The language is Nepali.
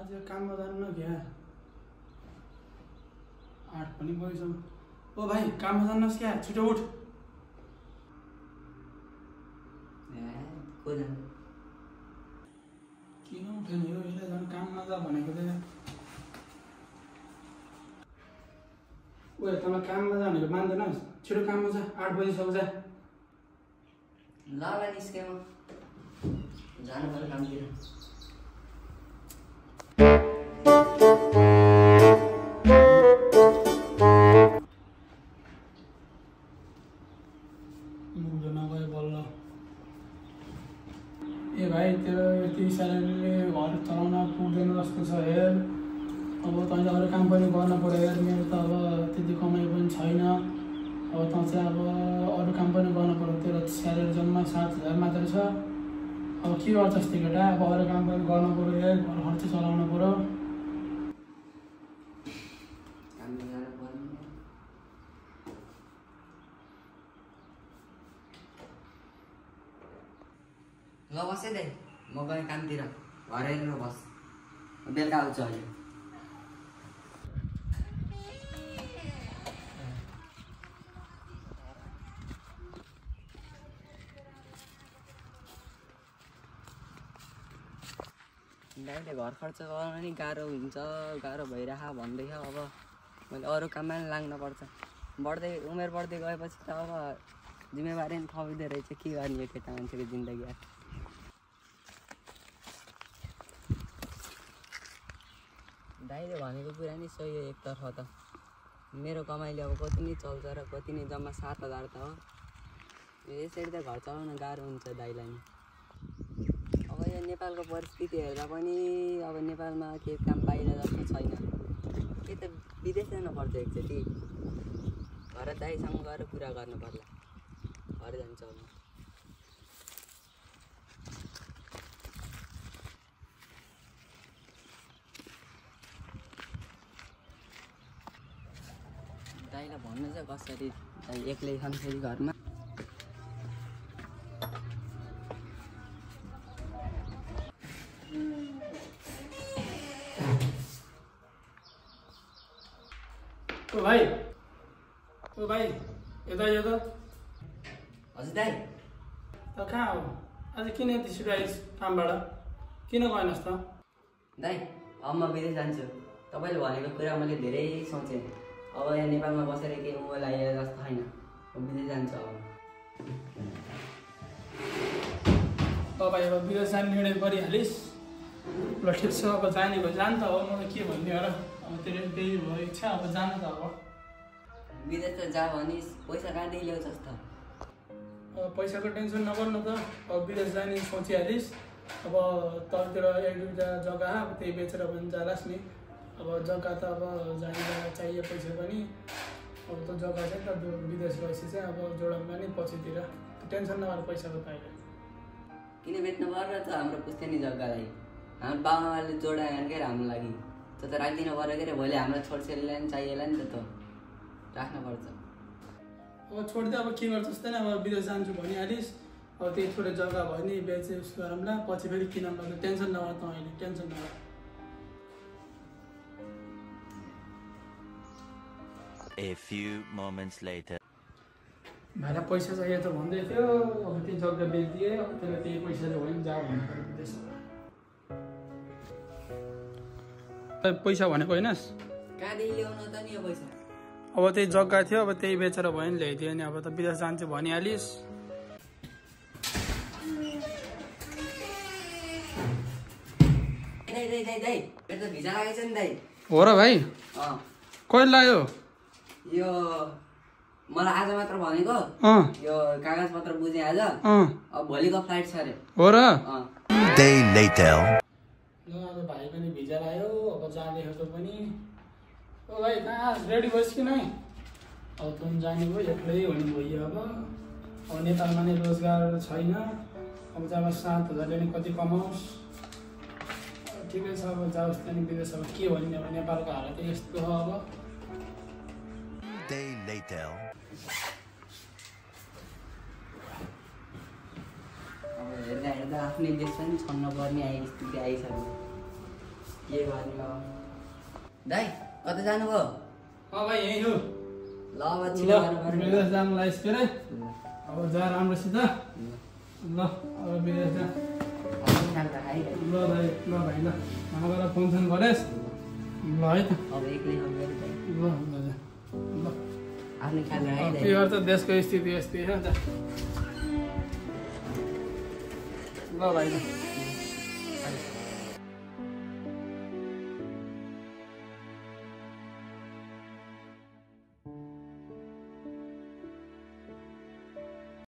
आज काममा जानु न क्या 8 पनि भइसक्यो। ओ भाइ काममा जानुहोस् क्या, छिटो उठ। किन उठेन यो, यसले झन् काममा जा भनेको थिएन। ओ तँलाई काममा जा भनेको मान्दैनस्, छिटो काममा जा, 8 बजीसम्म जा। ल निस्केँ म, जानु पर्यो कामतिर। ए भाइ तेरो यति स्यालेरीले घर चलाउन पुग्दैन जस्तो छ हेर। अब तैँले अरू काम पनि गर्न पऱ्यो हेर, मेरो त अब त्यति कमाइ पनि छैन। अब तँ चाहिँ अब अरू काम पनि गर्न पऱ्यो, तेरो स्यालेरी जम्मा 7,000 मात्र छ। अब के गर्छस् त्यो केटा, अब अरू काम पनि गर्न पऱ्यो हेर, घर खर्च चलाउनु पऱ्यो। ल बस है दाइ, म गएँ कामतिर, घर हेरेर बस, बेलुका आउँछु अहिले। दाइले घर खर्च गर्न नि गाह्रो हुन्छ, गाह्रो भइरह भन्दैछ। अब मैले अरू काममा पनि लाग्नुपर्छ, उमेर बढ्दै गएपछि त अब जिम्मेवारी पनि थपिँदो रहेछ। के गर्ने यो केटा मान्छेको जिन्दगी। दाइले भनेको कुरा नि सही हो एकतर्फ त, मेरो कमाइले अब कति नै चल्छ र कति नै, जम्मा 7,000 त हो। यसरी त घर चलाउन गाह्रो हुन्छ दाइलाई नि। अब यो नेपालको परिस्थिति हेर्दा पनि अब नेपालमा केही काम पाइला जस्तो छैन। के त विदेश जानुपर्छ एकचोटि, घर दाइसँग गएर कुरा गर्नु पर्ला, घर जान्छ अब। दाइलाई भन्नु चाहिँ कसरी, दाइ एक्लै छन् फेरि घरमा। ओ भाइ यता हजुर दाइ। त कहाँ हो आज, किन यति छिटो आइस् कामबाट, किन गएनस् त? दाइ अब म विदेश जान्छु, तपाईँले भनेको कुरा मैले धेरै सोचेँ। अब यहाँ नेपालमा बसेर केही उँभो लागेको जस्तो छैन, म विदेश जान्छु अब। भाइ अब विदेश जाने निर्णय गरिहालिस्, ल ठिक छ, अब जाने भयो जान त हो। म त के भन्ने हो र, अब तेरो त्यही भयो इच्छा, अब जान त अब। विदेश त जा भनिस्, पैसा कहाँदेखि ल्याउँछस् त? अब पैसाको टेन्सन नगर्नु त, अब विदेश जाने सोचिहालिस्। अब तलतिर 1-2टा जग्गा, अब त्यही बेचेर पनि जालास् नि। अब जग्गा त अब जाने चाहियो पैसा पनि, अब त जग्गा चाहिँ त विदेश गएपछि चाहिँ अब जोडौँला नि पछितिर, टेन्सन नगर पैसाको त अहिले। किन बेच्नु पर्यो त हाम्रो पुस्तैनी जग्गालाई, हाम्रो बाबाले जोडायो भने के हाम्रो लागि, त्यो त राखिदिनु पऱ्यो के अरे। भोलि हाम्रो छोरछेलीलाई पनि चाहिएला नि त, राख्नुपर्छ। अब छोडिदियो, अब के गर्छस् त, अब विदेश जान्छु भनिहालिस्। अब त्यही थोरै जग्गा भयो नि बेचे उस गरौँला, पछि फेरि किनौँला, टेन्सन नगर त अहिले, टेन्सन नगर। A few moments later. भाइलाई पैसा चाहियो त भन्दै थियो, अब त्यो जग्गा बेचिदिए, अब त्यसलाई त्यही पैसाले भयो नि जा भन्नु पऱ्यो विदेश। पैसा भनेको होइनस्, कहाँदेखि ल्याउनु त नि यो पैसा? अब त्यही जग्गा थियो, अब त्यही बेचेर भयो नि ल्याइदियो नि। अब त विदेश जान्छु भनिहालिस्। दाइ मेरो त भिजा लागेछ नि दाइ। हो र भाइ, कहिले लाग्यो? यो मलाई आज मात्र भनेको, यो कागज पत्र बुझेँ आज, अब भोलिको फ्लाइट छ अरे। हो र? Day later. ल आज भाइ पनि भिजा लाग्यो, अब जाने हो त पनि। ओ भाइ कहाँ रेडी भइस् कि नै? अब त जाने भयो, एक्लै हुनु भयो। अब नेपालमा नै रोजगार छैन, अब जब 7,000ले नि कति कमाओस्। ठिकै छ, अब जाओस् त्यहाँदेखि विदेश। अब के भन्ने, अब नेपालको हालत यस्तो हो अब। Day later. अब हेर्दा आफ्नै देश पनि छोड्न पर्ने स्थिति आइसक्यो। के भन्नु अब दाइ कता जानुभयो भाइ यहीँ हो ल अब ल छिटो गर्नु पर्यो विदेश जानु लाइस रे अब जा राम्रोसित ल अब विदेश जा आफ्नो खाना खाइरहेको ल भाइ ल मलाई फोन गरेस् ल है त अब एक्लै हो मेरो दाइ ल ल ल आफ्नो खाना के खाइरहेको गर्छ देशको स्थिति यस्तै हो नि त ल भाइ ल